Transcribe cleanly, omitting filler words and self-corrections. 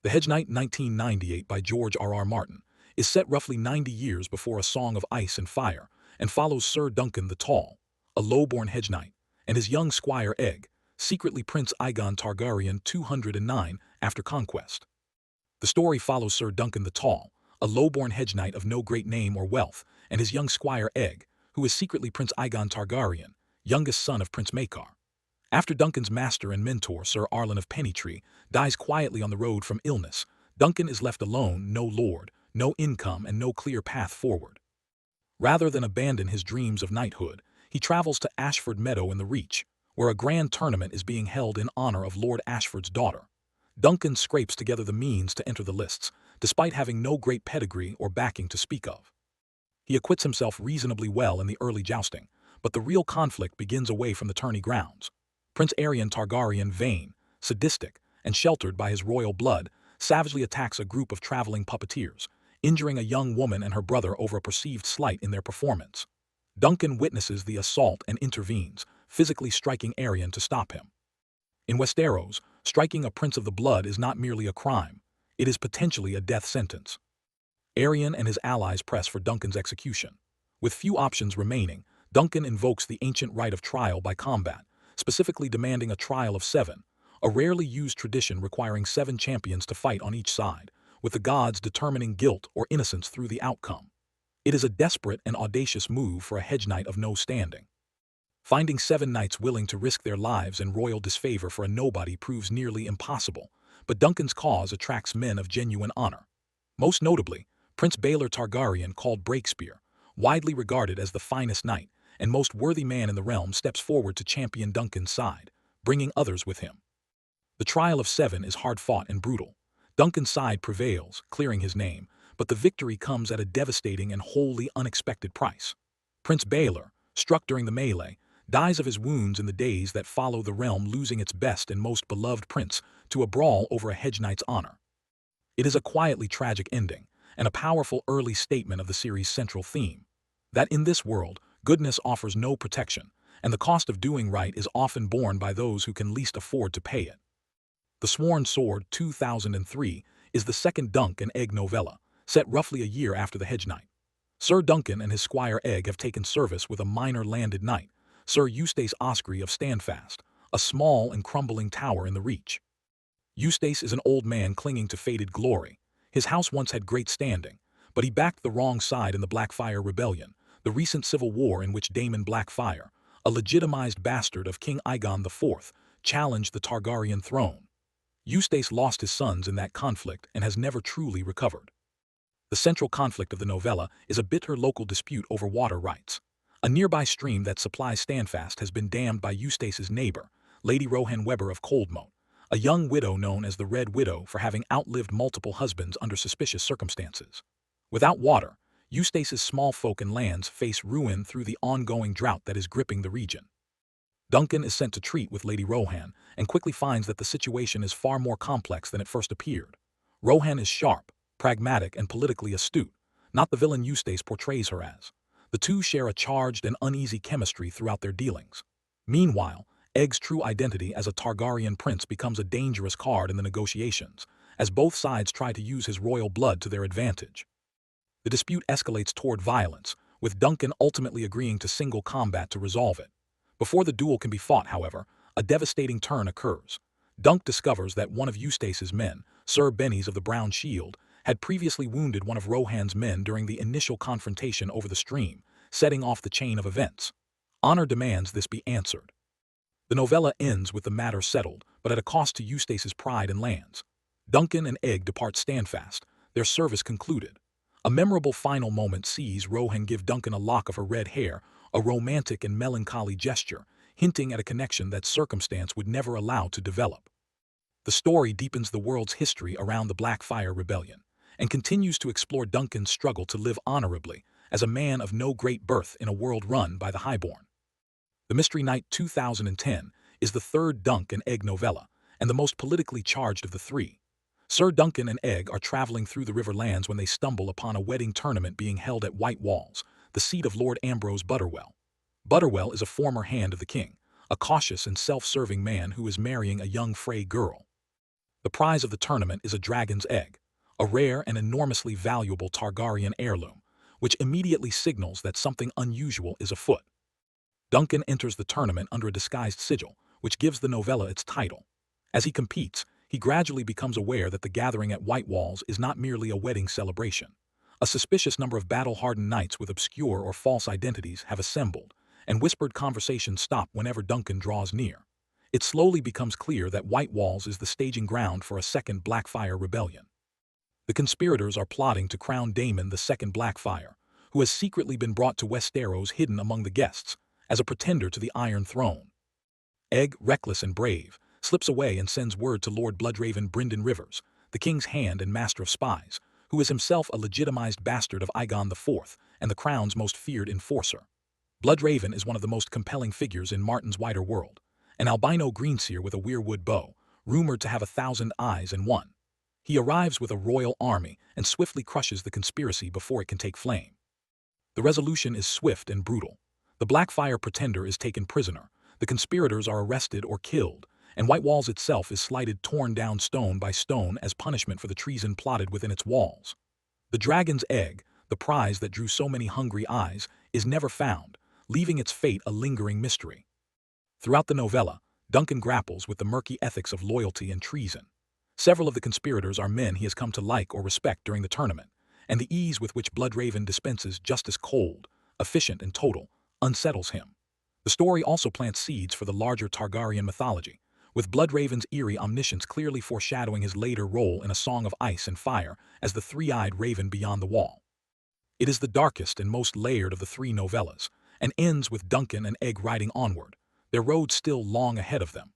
The Hedge Knight 1998 by George R. R. Martin is set roughly 90 years before A Song of Ice and Fire and follows Sir Duncan the Tall, a low-born hedge knight, and his young squire Egg, secretly Prince Aegon Targaryen 209 after conquest. The story follows Sir Duncan the Tall, a low-born hedge knight of no great name or wealth, and his young squire Egg, who is secretly Prince Aegon Targaryen, youngest son of Prince Maekar. After Duncan's master and mentor, Sir Arlen of Pennytree, dies quietly on the road from illness, Duncan is left alone, no lord, no income, and no clear path forward. Rather than abandon his dreams of knighthood, he travels to Ashford Meadow in the Reach, where a grand tournament is being held in honor of Lord Ashford's daughter. Duncan scrapes together the means to enter the lists, despite having no great pedigree or backing to speak of. He acquits himself reasonably well in the early jousting, but the real conflict begins away from the tourney grounds. Prince Aerion Targaryen, vain, sadistic, and sheltered by his royal blood, savagely attacks a group of traveling puppeteers, injuring a young woman and her brother over a perceived slight in their performance. Duncan witnesses the assault and intervenes, physically striking Aerion to stop him. In Westeros, striking a prince of the blood is not merely a crime, it is potentially a death sentence. Aerion and his allies press for Duncan's execution. With few options remaining, Duncan invokes the ancient right of trial by combat, specifically demanding a trial of 7, a rarely used tradition requiring 7 champions to fight on each side, with the gods determining guilt or innocence through the outcome. It is a desperate and audacious move for a hedge knight of no standing. Finding 7 knights willing to risk their lives in royal disfavor for a nobody proves nearly impossible, but Duncan's cause attracts men of genuine honor. Most notably, Prince Baelor Targaryen, called Breakspear, widely regarded as the finest knight and most worthy man in the realm, steps forward to champion Duncan's side, bringing others with him. The trial of 7 is hard-fought and brutal. Duncan's side prevails, clearing his name, but the victory comes at a devastating and wholly unexpected price. Prince Baelor, struck during the melee, dies of his wounds in the days that follow, the realm losing its best and most beloved prince to a brawl over a hedge knight's honor. It is a quietly tragic ending, and a powerful early statement of the series' central theme, that in this world, goodness offers no protection, and the cost of doing right is often borne by those who can least afford to pay it. The Sworn Sword 2003 is the second Dunk and Egg novella, set roughly a year after the Hedge Knight. Sir Duncan and his squire Egg have taken service with a minor landed knight, Sir Eustace Osprey of Standfast, a small and crumbling tower in the Reach. Eustace is an old man clinging to faded glory. His house once had great standing, but he backed the wrong side in the Blackfyre Rebellion, the recent civil war in which Daemon Blackfyre, a legitimized bastard of King Aegon IV, challenged the Targaryen throne. Eustace lost his sons in that conflict and has never truly recovered. The central conflict of the novella is a bitter local dispute over water rights. A nearby stream that supplies Standfast has been dammed by Eustace's neighbor, Lady Rohan Webber of Coldmoat, a young widow known as the Red Widow for having outlived multiple husbands under suspicious circumstances. Without water, Eustace's small folk and lands face ruin through the ongoing drought that is gripping the region. Duncan is sent to treat with Lady Rohan and quickly finds that the situation is far more complex than it first appeared. Rohan is sharp, pragmatic, and politically astute, not the villain Eustace portrays her as. The two share a charged and uneasy chemistry throughout their dealings. Meanwhile, Egg's true identity as a Targaryen prince becomes a dangerous card in the negotiations, as both sides try to use his royal blood to their advantage. The dispute escalates toward violence, with Duncan ultimately agreeing to single combat to resolve it. Before the duel can be fought, however, a devastating turn occurs. Dunk discovers that one of Eustace's men, Sir Benny's of the Brown Shield, had previously wounded one of Rohan's men during the initial confrontation over the stream, setting off the chain of events. Honor demands this be answered. The novella ends with the matter settled, but at a cost to Eustace's pride and lands. Duncan and Egg depart Standfast, their service concluded. A memorable final moment sees Rohan give Duncan a lock of her red hair, a romantic and melancholy gesture, hinting at a connection that circumstance would never allow to develop. The story deepens the world's history around the Blackfyre Rebellion, and continues to explore Duncan's struggle to live honorably as a man of no great birth in a world run by the highborn. The Mystery Knight 2010 is the third Dunk and Egg novella, and the most politically charged of the 3. Sir Duncan and Egg are traveling through the Riverlands when they stumble upon a wedding tournament being held at White Walls, the seat of Lord Ambrose Butterwell. Butterwell is a former hand of the king, a cautious and self-serving man who is marrying a young Frey girl. The prize of the tournament is a dragon's egg, a rare and enormously valuable Targaryen heirloom, which immediately signals that something unusual is afoot. Duncan enters the tournament under a disguised sigil, which gives the novella its title. As he competes, he gradually becomes aware that the gathering at White Walls is not merely a wedding celebration. A suspicious number of battle-hardened knights with obscure or false identities have assembled, and whispered conversations stop whenever Duncan draws near. It slowly becomes clear that White Walls is the staging ground for a second Blackfire rebellion. The conspirators are plotting to crown Daemon the second Blackfire, who has secretly been brought to Westeros hidden among the guests, as a pretender to the Iron Throne. Egg, reckless and brave, slips away and sends word to Lord Bloodraven Brynden Rivers, the king's hand and master of spies, who is himself a legitimized bastard of Aegon IV and the crown's most feared enforcer. Bloodraven is one of the most compelling figures in Martin's wider world, an albino greenseer with a weirwood bow, rumored to have 1,000 eyes and one. He arrives with a royal army and swiftly crushes the conspiracy before it can take flame. The resolution is swift and brutal. The Blackfire pretender is taken prisoner, the conspirators are arrested or killed, and White Walls itself is slighted torn down stone by stone as punishment for the treason plotted within its walls. The dragon's egg, the prize that drew so many hungry eyes, is never found, leaving its fate a lingering mystery. Throughout the novella, Duncan grapples with the murky ethics of loyalty and treason. Several of the conspirators are men he has come to like or respect during the tournament, and the ease with which Bloodraven dispenses justice cold, efficient and total, unsettles him. The story also plants seeds for the larger Targaryen mythology, with Bloodraven's eerie omniscience clearly foreshadowing his later role in A Song of Ice and Fire as the three-eyed raven beyond the wall. It is the darkest and most layered of the three novellas, and ends with Duncan and Egg riding onward, their road still long ahead of them.